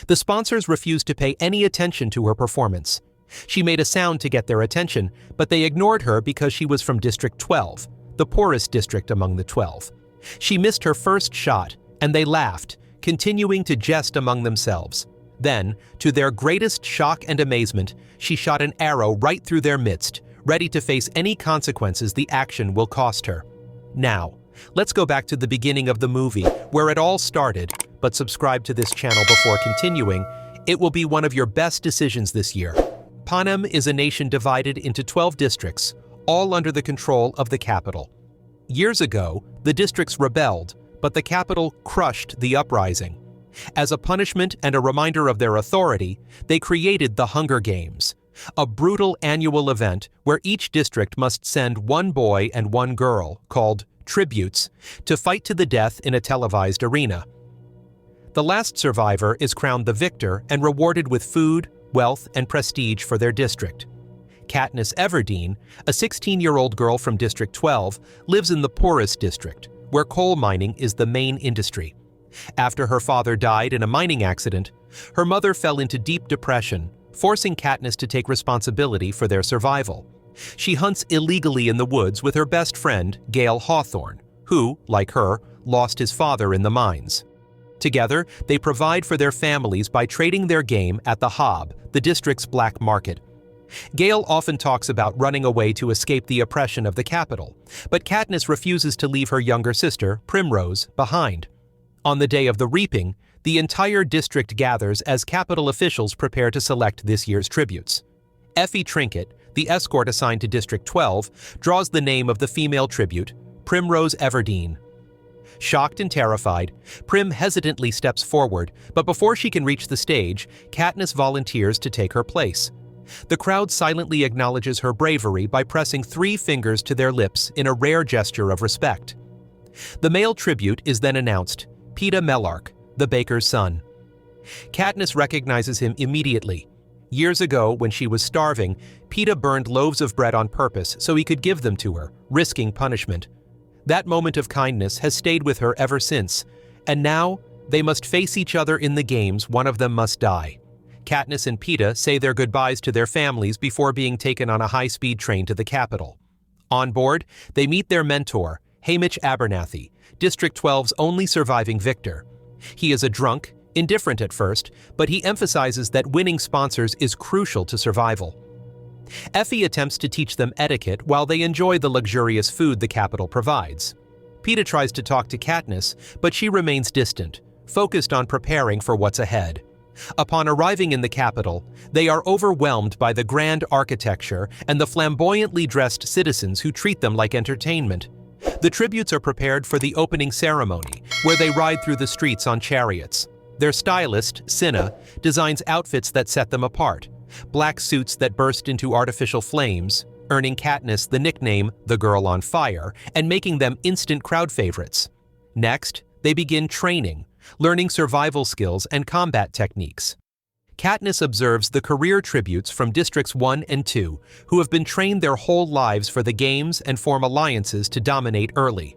The sponsors refused to pay any attention to her performance. She made a sound to get their attention, but they ignored her because she was from District 12, the poorest district among the 12. She missed her first shot, and they laughed, continuing to jest among themselves. Then, to their greatest shock and amazement, she shot an arrow right through their midst, ready to face any consequences the action will cost her. Now, let's go back to the beginning of the movie, where it all started, but subscribe to this channel before continuing. It will be one of your best decisions this year. Panem is a nation divided into 12 districts, all under the control of the capital. Years ago, the districts rebelled, but the capital crushed the uprising. As a punishment and a reminder of their authority, they created the Hunger Games, a brutal annual event where each district must send one boy and one girl, called tributes, to fight to the death in a televised arena. The last survivor is crowned the victor and rewarded with food, wealth, and prestige for their district. Katniss Everdeen, a 16-year-old girl from District 12, lives in the poorest district, where coal mining is the main industry. After her father died in a mining accident, her mother fell into deep depression, forcing Katniss to take responsibility for their survival. She hunts illegally in the woods with her best friend, Gale Hawthorne, who, like her, lost his father in the mines. Together, they provide for their families by trading their game at the Hob, the district's black market. Gale often talks about running away to escape the oppression of the capital, but Katniss refuses to leave her younger sister, Primrose, behind. On the day of the reaping, the entire district gathers as capital officials prepare to select this year's tributes. Effie Trinket, the escort assigned to District 12, draws the name of the female tribute, Primrose Everdeen. Shocked and terrified, Prim hesitantly steps forward, but before she can reach the stage, Katniss volunteers to take her place. The crowd silently acknowledges her bravery by pressing 3 fingers to their lips in a rare gesture of respect. The male tribute is then announced, Peeta Mellark, the baker's son. Katniss recognizes him immediately. Years ago, when she was starving, Peeta burned loaves of bread on purpose so he could give them to her, risking punishment. That moment of kindness has stayed with her ever since, and now they must face each other in the games. One of them must die. Katniss and Peeta say their goodbyes to their families before being taken on a high-speed train to the capital. On board, they meet their mentor, Haymitch Abernathy, District 12's only surviving victor. He is a drunk, indifferent at first, but he emphasizes that winning sponsors is crucial to survival. Effie attempts to teach them etiquette while they enjoy the luxurious food the capital provides. Peeta tries to talk to Katniss, but she remains distant, focused on preparing for what's ahead. Upon arriving in the capital, they are overwhelmed by the grand architecture and the flamboyantly dressed citizens who treat them like entertainment. The tributes are prepared for the opening ceremony, where they ride through the streets on chariots. Their stylist, Cinna, designs outfits that set them apart, black suits that burst into artificial flames, earning Katniss the nickname the Girl on Fire and making them instant crowd favorites. Next, they begin training, learning survival skills and combat techniques. Katniss observes the career tributes from Districts 1 and 2, who have been trained their whole lives for the games and form alliances to dominate early.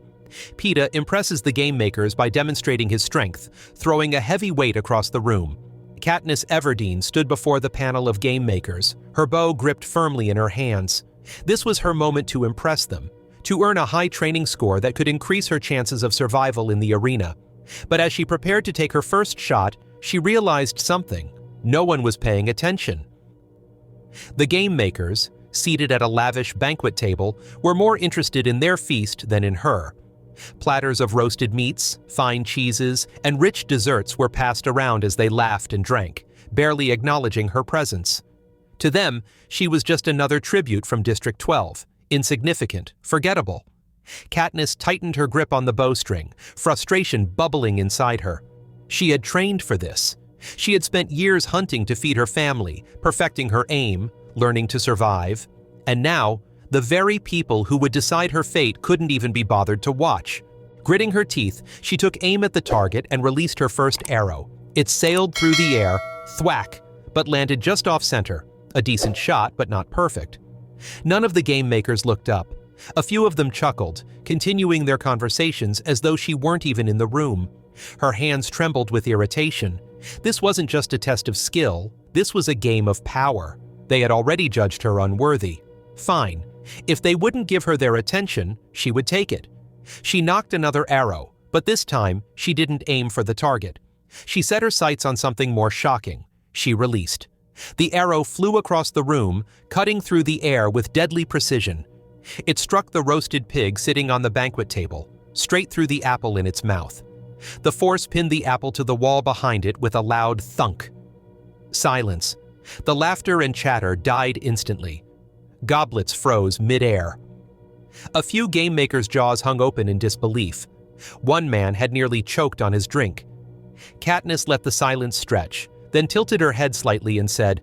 Peeta impresses the game makers by demonstrating his strength, throwing a heavy weight across the room. Katniss Everdeen stood before the panel of game makers, her bow gripped firmly in her hands. This was her moment to impress them, to earn a high training score that could increase her chances of survival in the arena. But as she prepared to take her first shot, she realized something. No one was paying attention. The game makers, seated at a lavish banquet table, were more interested in their feast than in her. Platters of roasted meats, fine cheeses, and rich desserts were passed around as they laughed and drank, barely acknowledging her presence. To them, she was just another tribute from District 12, insignificant, forgettable. Katniss tightened her grip on the bowstring, frustration bubbling inside her. She had trained for this. She had spent years hunting to feed her family, perfecting her aim, learning to survive. And now, the very people who would decide her fate couldn't even be bothered to watch. Gritting her teeth, she took aim at the target and released her first arrow. It sailed through the air, thwack, but landed just off-center. A decent shot, but not perfect. None of the game makers looked up. A few of them chuckled, continuing their conversations as though she weren't even in the room. Her hands trembled with irritation, This wasn't just a test of skill, this was a game of power. They had already judged her unworthy. Fine. If they wouldn't give her their attention, she would take it. She nocked another arrow, but this time she didn't aim for the target. She set her sights on something more shocking. She released. The arrow flew across the room, cutting through the air with deadly precision. It struck the roasted pig sitting on the banquet table, straight through the apple in its mouth. The force pinned the apple to the wall behind it with a loud thunk. Silence. The laughter and chatter died instantly. Goblets froze mid-air. A few game makers' jaws hung open in disbelief. One man had nearly choked on his drink. Katniss let the silence stretch, then tilted her head slightly and said,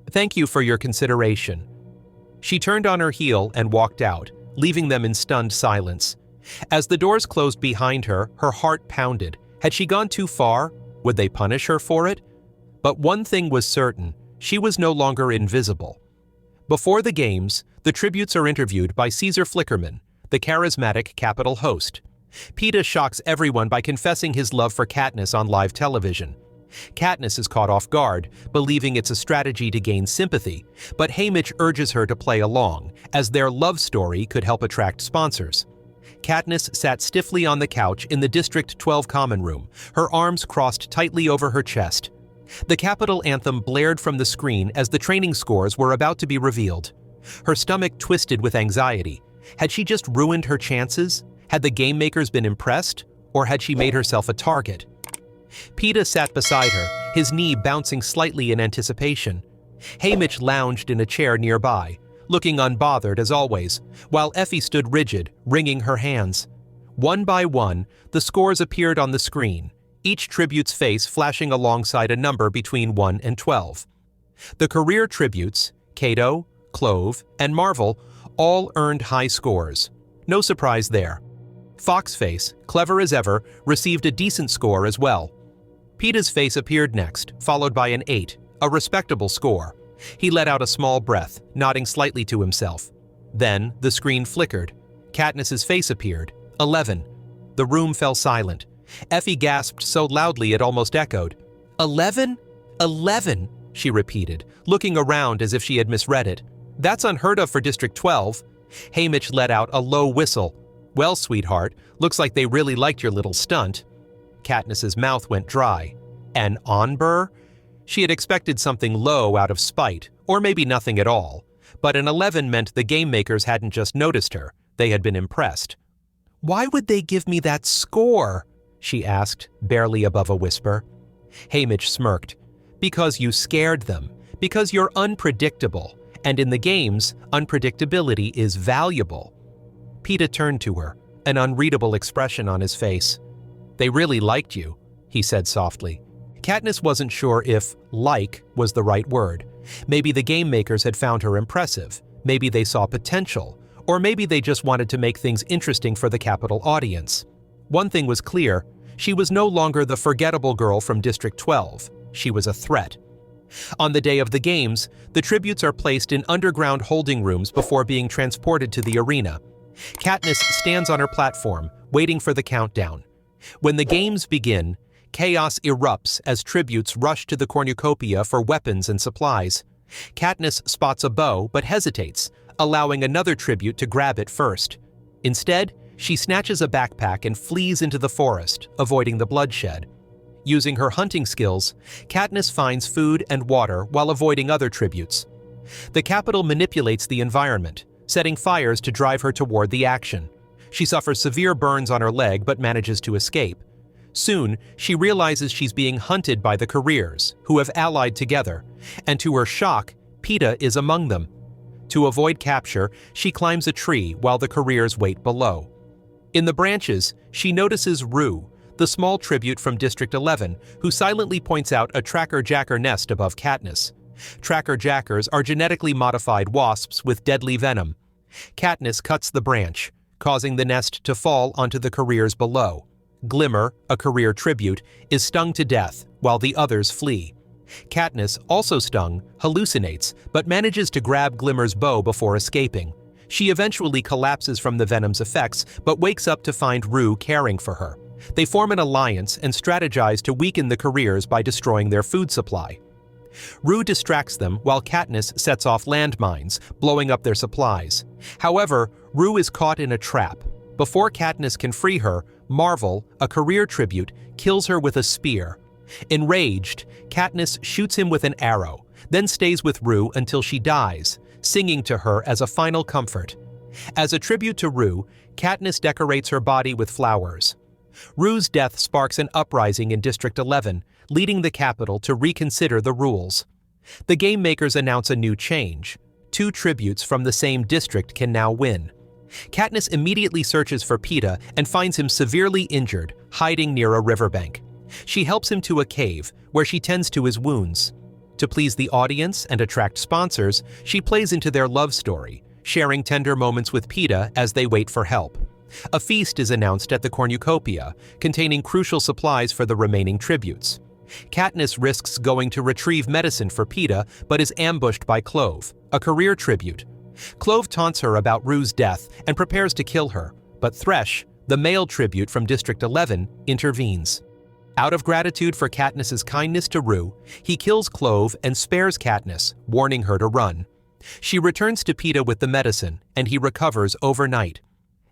"Thank you for your consideration." She turned on her heel and walked out, leaving them in stunned silence. As the doors closed behind her, her heart pounded. Had she gone too far? Would they punish her for it? But one thing was certain, she was no longer invisible. Before the games, the tributes are interviewed by Caesar Flickerman, the charismatic Capitol host. Peeta shocks everyone by confessing his love for Katniss on live television. Katniss is caught off guard, believing it's a strategy to gain sympathy, but Haymitch urges her to play along, as their love story could help attract sponsors. Katniss sat stiffly on the couch in the District 12 common room, her arms crossed tightly over her chest. The Capitol anthem blared from the screen as the training scores were about to be revealed. Her stomach twisted with anxiety. Had she just ruined her chances? Had the game makers been impressed? Or had she made herself a target? Peeta sat beside her, his knee bouncing slightly in anticipation. Haymitch lounged in a chair nearby, looking unbothered as always, while Effie stood rigid, wringing her hands. One by one, the scores appeared on the screen, each tribute's face flashing alongside a number between 1 and 12. The career tributes, Cato, Clove, and Marvel, all earned high scores. No surprise there. Foxface, clever as ever, received a decent score as well. Peeta's face appeared next, followed by an 8, a respectable score. He let out a small breath, nodding slightly to himself. Then the screen flickered. Katniss's face appeared, 11. The room fell silent. Effie gasped so loudly it almost echoed. 11? 11, she repeated, looking around as if she had misread it. That's unheard of for District 12. Haymitch let out a low whistle. Well, sweetheart, looks like they really liked your little stunt. Katniss's mouth went dry. An onbur? She had expected something low out of spite, or maybe nothing at all. But an 11 meant the game makers hadn't just noticed her, they had been impressed. Why would they give me that score? She asked, barely above a whisper. Haymitch smirked. Because you scared them. Because you're unpredictable. And in the games, unpredictability is valuable. Peeta turned to her, an unreadable expression on his face. They really liked you, he said softly. Katniss wasn't sure if "like" was the right word. Maybe the game makers had found her impressive. Maybe they saw potential. Or maybe they just wanted to make things interesting for the Capitol audience. One thing was clear, she was no longer the forgettable girl from District 12. She was a threat. On the day of the games, the tributes are placed in underground holding rooms before being transported to the arena. Katniss stands on her platform, waiting for the countdown. When the games begin, chaos erupts as tributes rush to the cornucopia for weapons and supplies. Katniss spots a bow but hesitates, allowing another tribute to grab it first. Instead, she snatches a backpack and flees into the forest, avoiding the bloodshed. Using her hunting skills, Katniss finds food and water while avoiding other tributes. The Capitol manipulates the environment, setting fires to drive her toward the action. She suffers severe burns on her leg but manages to escape. Soon, she realizes she's being hunted by the careers, who have allied together, and to her shock, Peeta is among them. To avoid capture, she climbs a tree while the careers wait below. In the branches, she notices Rue, the small tribute from District 11, who silently points out a tracker-jacker nest above Katniss. Tracker-jackers are genetically modified wasps with deadly venom. Katniss cuts the branch, causing the nest to fall onto the careers below. Glimmer, a career tribute, is stung to death, while the others flee. Katniss, also stung, hallucinates, but manages to grab Glimmer's bow before escaping. She eventually collapses from the venom's effects, but wakes up to find Rue caring for her. They form an alliance and strategize to weaken the careers by destroying their food supply. Rue distracts them while Katniss sets off landmines, blowing up their supplies. However, Rue is caught in a trap. Before Katniss can free her, Marvel, a career tribute, kills her with a spear. Enraged, Katniss shoots him with an arrow, then stays with Rue until she dies, singing to her as a final comfort. As a tribute to Rue, Katniss decorates her body with flowers. Rue's death sparks an uprising in District 11, leading the capital to reconsider the rules. The game makers announce a new change. 2 tributes from the same district can now win. Katniss immediately searches for Peeta and finds him severely injured, hiding near a riverbank. She helps him to a cave, where she tends to his wounds. To please the audience and attract sponsors, she plays into their love story, sharing tender moments with Peeta as they wait for help. A feast is announced at the cornucopia, containing crucial supplies for the remaining tributes. Katniss risks going to retrieve medicine for Peeta, but is ambushed by Clove, a career tribute. Clove taunts her about Rue's death and prepares to kill her, but Thresh, the male tribute from District 11, intervenes. Out of gratitude for Katniss's kindness to Rue, he kills Clove and spares Katniss, warning her to run. She returns to Peeta with the medicine, and he recovers overnight.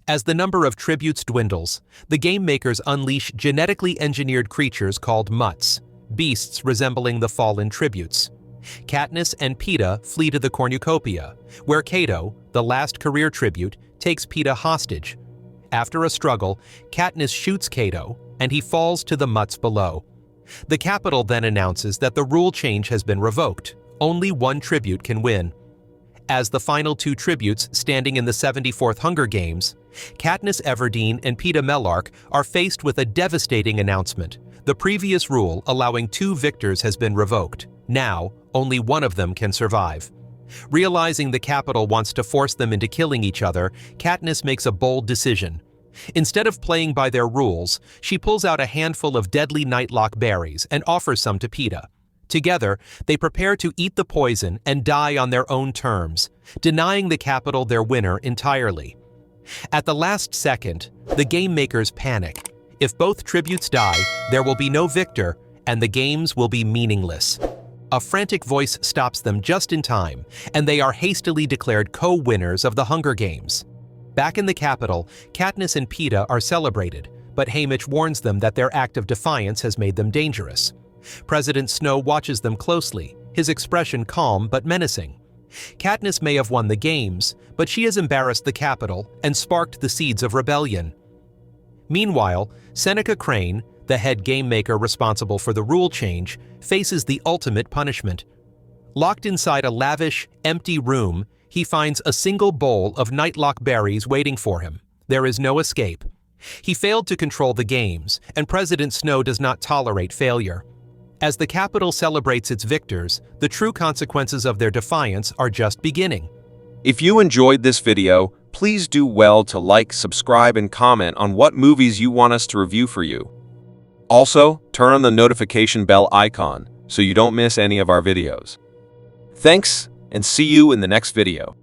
As the number of tributes dwindles, the game makers unleash genetically engineered creatures called mutts, beasts resembling the fallen tributes. Katniss and Peeta flee to the cornucopia, where Cato, the last career tribute, takes Peeta hostage. After a struggle, Katniss shoots Cato, and he falls to the mutts below. The capital then announces that the rule change has been revoked. Only 1 tribute can win. As the final 2 tributes standing in the 74th Hunger Games, Katniss Everdeen and Peeta Mellark are faced with a devastating announcement. The previous rule allowing 2 victors has been revoked. Now, only one of them can survive. Realizing the capital wants to force them into killing each other, Katniss makes a bold decision. Instead of playing by their rules, she pulls out a handful of deadly nightlock berries and offers some to Peeta. Together, they prepare to eat the poison and die on their own terms, denying the capital their winner entirely. At the last second, the game makers panic. If both tributes die, there will be no victor, and the games will be meaningless. A frantic voice stops them just in time, and they are hastily declared co-winners of the Hunger Games. Back in the capital, Katniss and Peeta are celebrated, but Haymitch warns them that their act of defiance has made them dangerous. President Snow watches them closely, his expression calm but menacing. Katniss may have won the games, but she has embarrassed the capital and sparked the seeds of rebellion. Meanwhile, Seneca Crane, the head game maker responsible for the rule change, faces the ultimate punishment. Locked inside a lavish, empty room, he finds a single bowl of nightlock berries waiting for him. There is no escape. He failed to control the games, and President Snow does not tolerate failure. As the capital celebrates its victors, the true consequences of their defiance are just beginning. If you enjoyed this video, please do well to like, subscribe, and comment on what movies you want us to review for you. Also, turn on the notification bell icon so you don't miss any of our videos. Thanks, and see you in the next video.